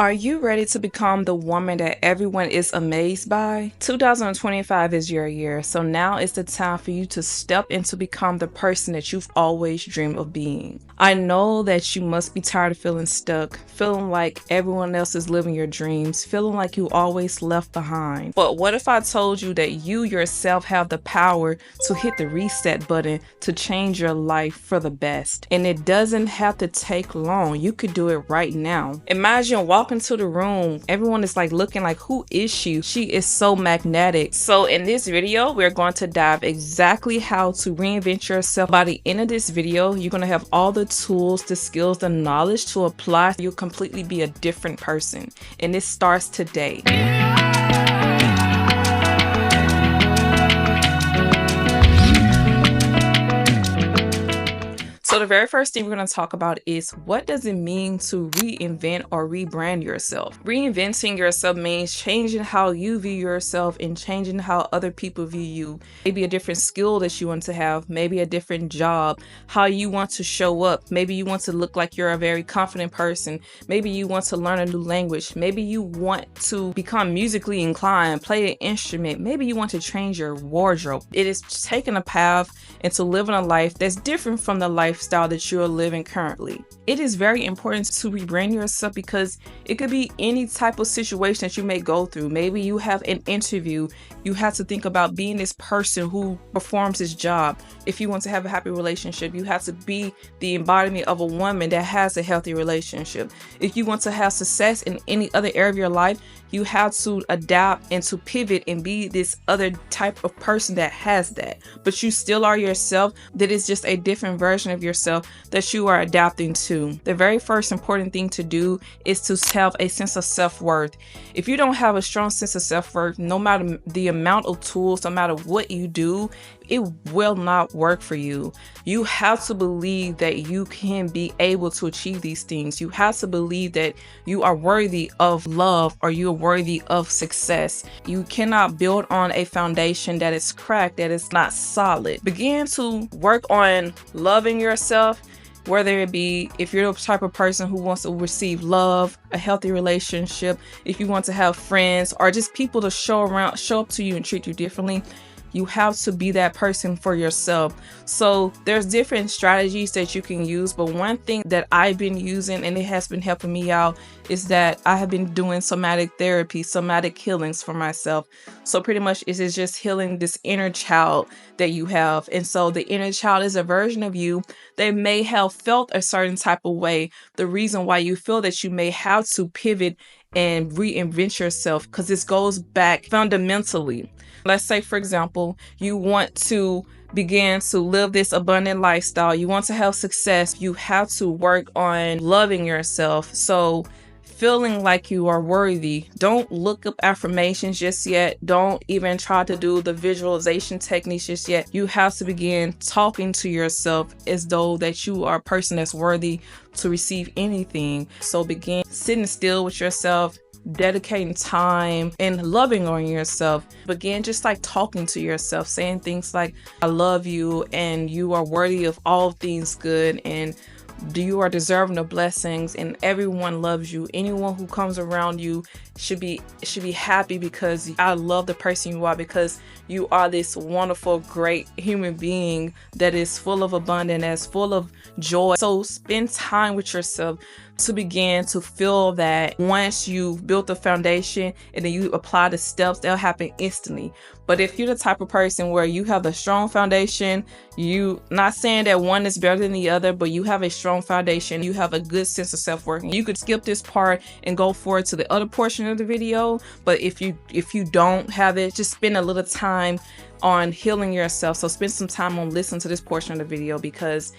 Are you ready to become the woman that everyone is amazed by? 2025 is your year, so now is the time for you to step in to become the person that you've always dreamed of being. I know that you must be tired of feeling stuck, feeling like everyone else is living your dreams, feeling like you always left behind. But what if I told you that you yourself have the power to hit the reset button to change your life for the best? And it doesn't have to take long. You could do it right now. Imagine walking into the room, everyone is like looking like, who is she? She is so magnetic. So in this video, we're going to dive exactly how to reinvent yourself. By the end of this video, you're going to have all the tools, the skills, the knowledge to apply. You'll completely be a different person. And this starts today. So the very first thing we're going to talk about is, what does it mean to reinvent or rebrand yourself? Reinventing yourself means changing how you view yourself and changing how other people view you. Maybe a different skill that you want to have, maybe a different job, how you want to show up. Maybe you want to look like you're a very confident person. Maybe you want to learn a new language. Maybe you want to become musically inclined, play an instrument. Maybe you want to change your wardrobe. It is taking a path into living a life that's different from the lifestyle that you're living currently. It is very important to rebrand yourself because it could be any type of situation that you may go through. Maybe you have an interview. You have to think about being this person who performs this job. If you want to have a happy relationship, you have to be the embodiment of a woman that has a healthy relationship. If you want to have success in any other area of your life, you have to adapt and to pivot and be this other type of person that has that. But you still are yourself. That is just a different version of yourself that you are adapting to. The very first important thing to do is to have a sense of self-worth. If you don't have a strong sense of self-worth, no matter the amount of tools, no matter what you do, it will not work for you. You have to believe that you can be able to achieve these things. You have to believe that you are worthy of love or you are worthy of success. You cannot build on a foundation that is cracked, that is not solid. Begin to work on loving yourself, whether it be if you're the type of person who wants to receive love, a healthy relationship, if you want to have friends or just people to show up to you and treat you differently. You have to be that person for yourself. So there's different strategies that you can use, but one thing that I've been using and it has been helping me out is that I have been doing somatic therapy, somatic healings for myself. So pretty much it is just healing this inner child that you have. And so the inner child is a version of you that may have felt a certain type of way. The reason why you feel that you may have to pivot and reinvent yourself, because this goes back fundamentally. Let's say, for example, you want to begin to live this abundant lifestyle. You want to have success. You have to work on loving yourself. So feeling like you are worthy. Don't look up affirmations just yet. Don't even try to do the visualization techniques just yet. You have to begin talking to yourself as though that you are a person that's worthy to receive anything. So begin sitting still with yourself, dedicating time and loving on yourself. Begin just like talking to yourself, saying things like, I love you and you are worthy of all things good and you are deserving of blessings and everyone loves you. Anyone who comes around you should be happy because I love the person you are, because you are this wonderful, great human being that is full of abundance, that's full of joy. So spend time with yourself to begin to feel that. Once you've built the foundation and then you apply the steps, they'll happen instantly. But if you're the type of person where you have a strong foundation, you not saying that one is better than the other, but you have a strong foundation, you have a good sense of self-worth. You could skip this part and go forward to the other portion of the video. But if you don't have it, just spend a little time on healing yourself. So spend some time on listening to this portion of the video, because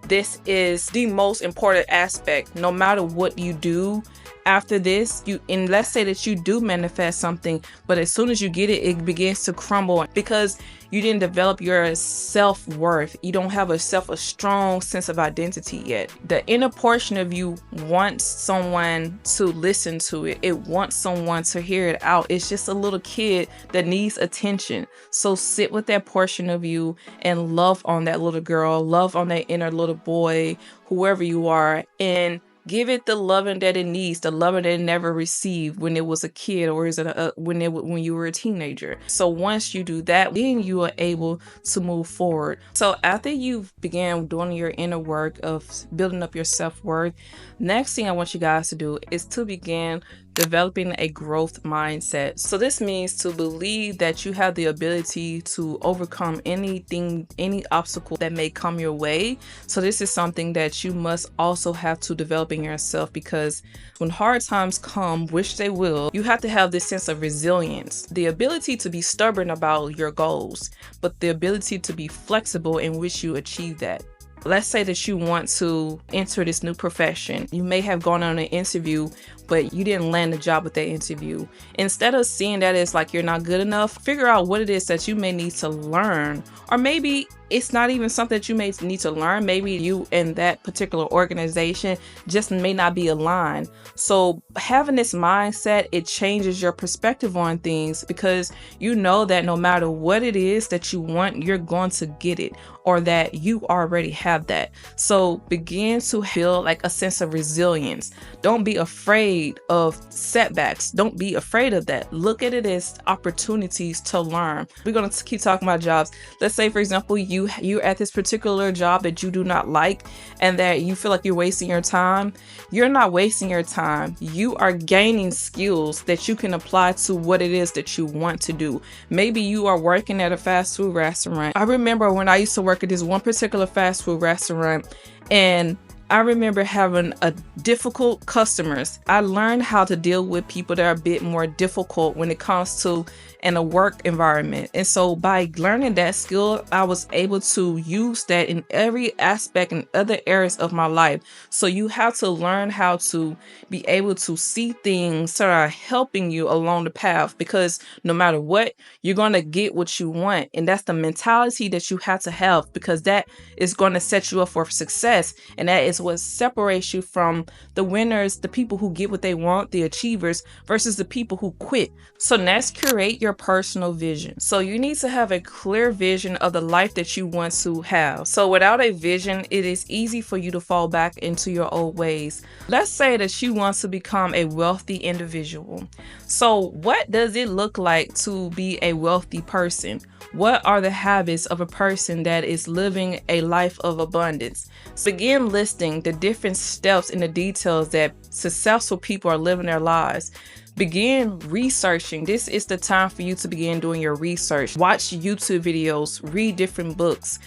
this is the most important aspect. No matter what you do after this, and let's say that you do manifest something, but as soon as you get it, it begins to crumble because you didn't develop your self-worth. You don't have a strong sense of identity yet. The inner portion of you wants someone to listen to it. It wants someone to hear it out. It's just a little kid that needs attention. So sit with that portion of you and love on that little girl, love on that inner little boy, whoever you are, and Give it the loving that it needs, the loving that it never received when it was a kid, or when you were a teenager. So once you do that, then you are able to move forward. So after you've began doing your inner work of building up your self-worth, next thing I want you guys to do is to begin developing a growth mindset. So this means to believe that you have the ability to overcome anything, any obstacle that may come your way. So this is something that you must also have to develop in yourself, because when hard times come, which they will, you have to have this sense of resilience, the ability to be stubborn about your goals, but the ability to be flexible in which you achieve that. Let's say that you want to enter this new profession. You may have gone on an interview, but you didn't land the job with that interview. Instead of seeing that as like you're not good enough, figure out what it is that you may need to learn. Or maybe it's not even something that you may need to learn. Maybe you and that particular organization just may not be aligned. So having this mindset, it changes your perspective on things, because you know that no matter what it is that you want, you're going to get it, or that you already have that. So begin to feel like a sense of resilience. Don't be afraid of setbacks. Don't be afraid of that. Look at it as opportunities to learn. We're going to keep talking about jobs. Let's say, for example, you're at this particular job that you do not like and that you feel like you're wasting your time. You're not wasting your time. You are gaining skills that you can apply to what it is that you want to do. Maybe you are working at a fast food restaurant. I remember when I used to work at this one particular fast food restaurant, and I remember having difficult customers. I learned how to deal with people that are a bit more difficult when it comes to in a work environment. And so by learning that skill, I was able to use that in every aspect and other areas of my life. So you have to learn how to be able to see things that are helping you along the path, because no matter what, you're going to get what you want. And that's the mentality that you have to have, because that is going to set you up for success. And that is what separates you from the winners, the people who get what they want, the achievers, versus the people who quit. So let's create your personal vision. So you need to have a clear vision of the life that you want to have. So without a vision, it is easy for you to fall back into your old ways. Let's say that you want to become a wealthy individual. So what does it look like to be a wealthy person? What are the habits of a person that is living a life of abundance? So begin listing the different steps and the details that successful people are living their lives. Begin researching. This is the time for you to begin doing your research. Watch YouTube videos, read different books,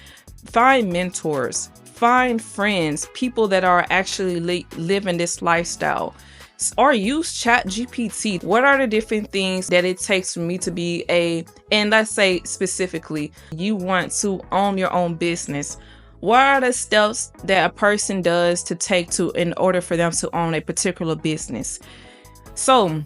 find mentors, find friends, people that are actually living this lifestyle. Or use ChatGPT. What are the different things that it takes for me to be and let's say specifically, you want to own your own business. What are the steps that a person does to take in order for them to own a particular business? So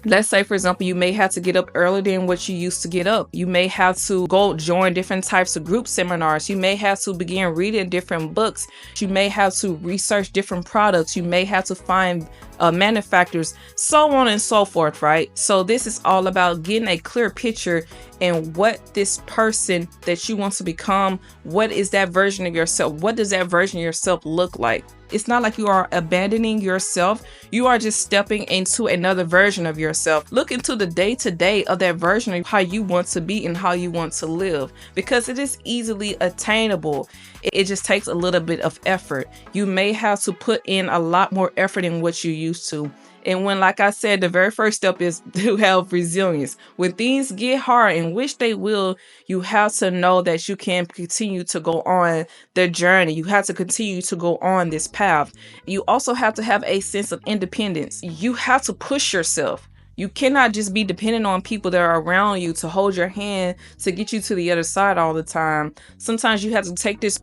let's say, for example, you may have to get up earlier than what you used to get up. You may have to go join different types of group seminars. You may have to begin reading different books. You may have to research different products. You may have to find manufacturers, so on and so forth, right? So this is all about getting a clear picture and what this person that you want to become, what is that version of yourself? What does that version of yourself look like? It's not like you are abandoning yourself. You are just stepping into another version of yourself. Look into the day-to-day of that version of how you want to be and how you want to live, because it is easily attainable. It just takes a little bit of effort. You may have to put in a lot more effort than what you used to. And when, like I said, the very first step is to have resilience. When things get hard, and which they will, you have to know that you can continue to go on the journey. You have to continue to go on this path. You also have to have a sense of independence. You have to push yourself. You cannot just be dependent on people that are around you to hold your hand to get you to the other side all the time. Sometimes you have to take this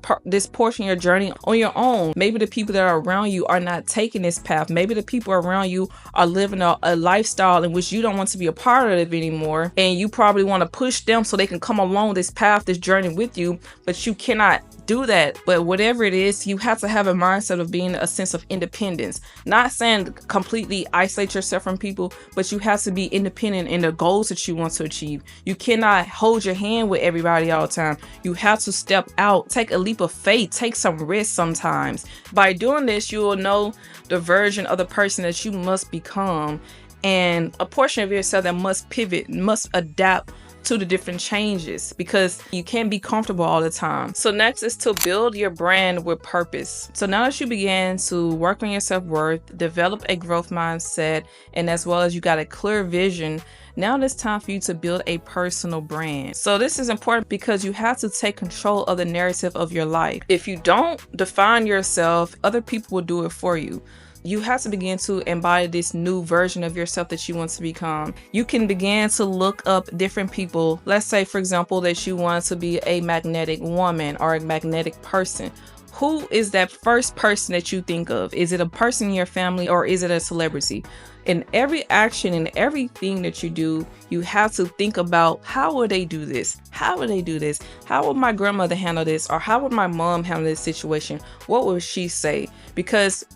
portion of your journey on your own. Maybe the people that are around you are not taking this path. Maybe the people around you are living a lifestyle in which you don't want to be a part of it anymore. And you probably want to push them so they can come along this path, this journey with you, but you cannot do that. But whatever it is, you have to have a mindset of being a sense of independence. Not saying completely isolate yourself from people, but you have to be independent in the goals that you want to achieve. You cannot hold your hand with everybody all the time. You have to step out, take a leap of faith, take some risk sometimes. By doing this, you will know the version of the person that you must become, and a portion of yourself that must pivot, must adapt to the different changes, because you can't be comfortable all the time. So next is to build your brand with purpose. So now that you began to work on your self-worth, develop a growth mindset, and as well as you got a clear vision, now it's time for you to build a personal brand. So this is important because you have to take control of the narrative of your life. If you don't define yourself, other people will do it for you. You have to begin to embody this new version of yourself that you want to become. You can begin to look up different people. Let's say, for example, that you want to be a magnetic woman or a magnetic person. Who is that first person that you think of? Is it a person in your family, or is it a celebrity? In every action and everything that you do, you have to think about, how would they do this? How would they do this? How would my grandmother handle this? Or how would my mom handle this situation? What would she say? Because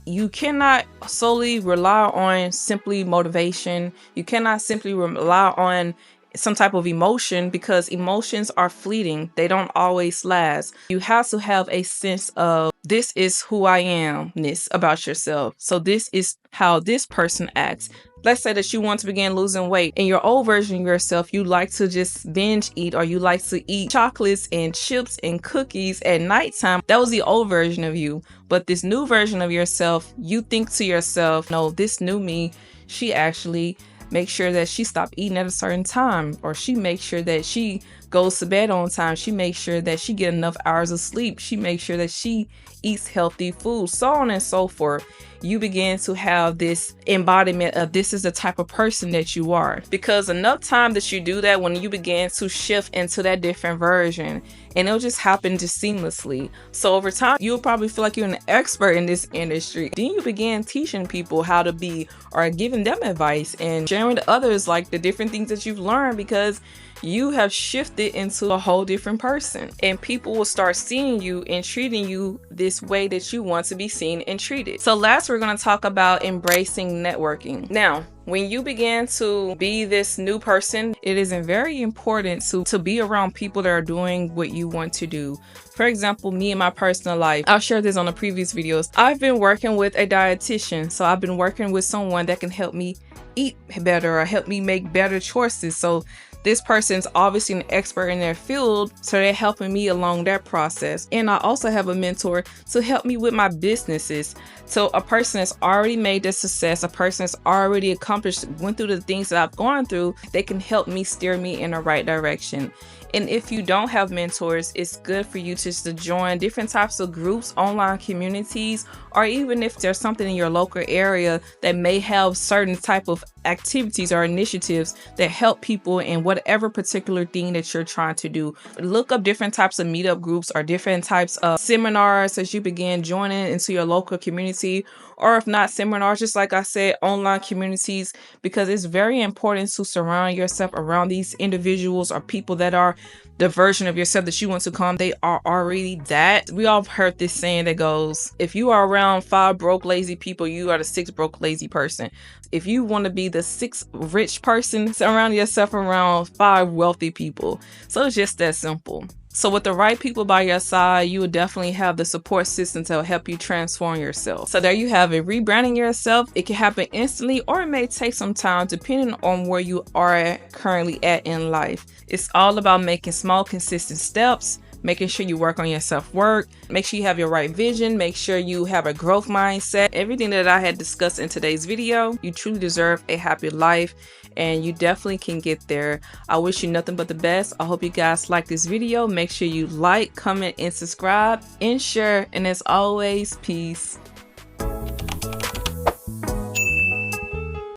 you cannot solely rely on simply motivation. You cannot simply rely on some type of emotion, because emotions are fleeting. They don't always last. You have to have a sense of, this is who I am-ness about yourself. So this is how this person acts. Let's say that you want to begin losing weight. In your old version of yourself, you like to just binge eat, or you like to eat chocolates and chips and cookies at nighttime. That was the old version of you. But this new version of yourself, you think to yourself, no, this new me, she actually make sure that she stopped eating at a certain time, or she makes sure that she goes to bed on time. She makes sure that she get enough hours of sleep. She makes sure that she eats healthy food, so on and so forth. You begin to have this embodiment of, this is the type of person that you are. Because enough time that you do that, when you begin to shift into that different version, and it'll just happen just seamlessly. So over time, you'll probably feel like you're an expert in this industry. Then you begin teaching people how to be, or giving them advice and sharing with others like the different things that you've learned, because you have shifted into a whole different person, and people will start seeing you and treating you this way that you want to be seen and treated. So last, we're going to talk about embracing networking. Now, when you begin to be this new person, it is very important to be around people that are doing what you want to do. For example, me in my personal life, I'll share this on the previous videos. I've been working with a dietitian. So I've been working with someone that can help me eat better or help me make better choices. So this person's obviously an expert in their field, so they're helping me along that process. And I also have a mentor to help me with my businesses. So a person that's already made the success, a person that's already accomplished, went through the things that I've gone through, they can help me steer me in the right direction. And if you don't have mentors, it's good for you just to join different types of groups, online communities, or even if there's something in your local area that may have certain type of activities or initiatives that help people in whatever particular thing that you're trying to do. Look up different types of meetup groups or different types of seminars as you begin joining into your local community, or if not seminars, just like I said, online communities, because it's very important to surround yourself around these individuals or people that are the version of yourself that you want to come. They are already that. We all heard this saying that goes, if you are around 5 broke lazy people, you are the 6th broke lazy person. If you want to be the 6th rich person, surround yourself around 5 wealthy people. So it's just that simple. So with the right people by your side, you will definitely have the support system to help you transform yourself. So there you have it. Rebranding yourself. It can happen instantly, or it may take some time depending on where you are currently at in life. It's all about making small, consistent steps, making sure you work on your self-work, make sure you have your right vision, make sure you have a growth mindset. Everything that I had discussed in today's video, you truly deserve a happy life, and you definitely can get there. I wish you nothing but the best. I hope you guys like this video. Make sure you like, comment, and subscribe, and share. And as always, peace.